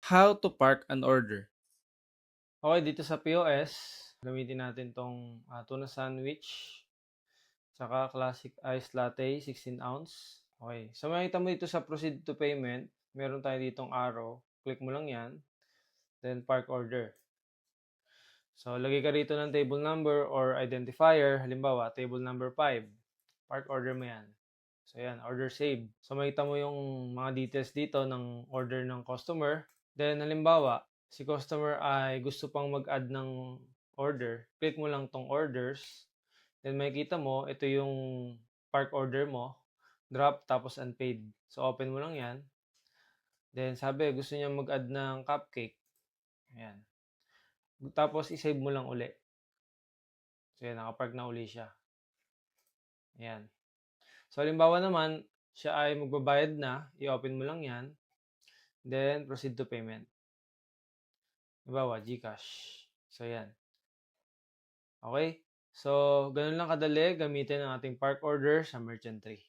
How to park an order. Okay, dito sa POS, gamitin natin tong tuna sandwich, saka classic iced latte, 16 ounce. Okay, so makikita mo dito sa proceed to payment, meron tayo ditong arrow. Click mo lang yan, then park order. So, lagay ka rito ng table number or identifier. Halimbawa, table number 5. Park order mo yan. So, yan, order saved. So, makita mo yung mga details dito ng order ng customer. Then, halimbawa, si customer ay gusto pang mag-add ng order. Click mo lang tong orders. Then, makikita mo, ito yung park order mo. Drop, tapos unpaid. So, open mo lang yan. Then, sabi, gusto niya mag-add ng cupcake. Ayan. Tapos, isave mo lang uli. So, yan, nakapark na uli siya. Ayan. So, halimbawa naman, siya ay magbabayad na, i-open mo lang yan, then proceed to payment. Halimbawa, GCash. So, yan. Okay? So, ganun lang kadali gamitin ang ating park order sa Merchant Tree.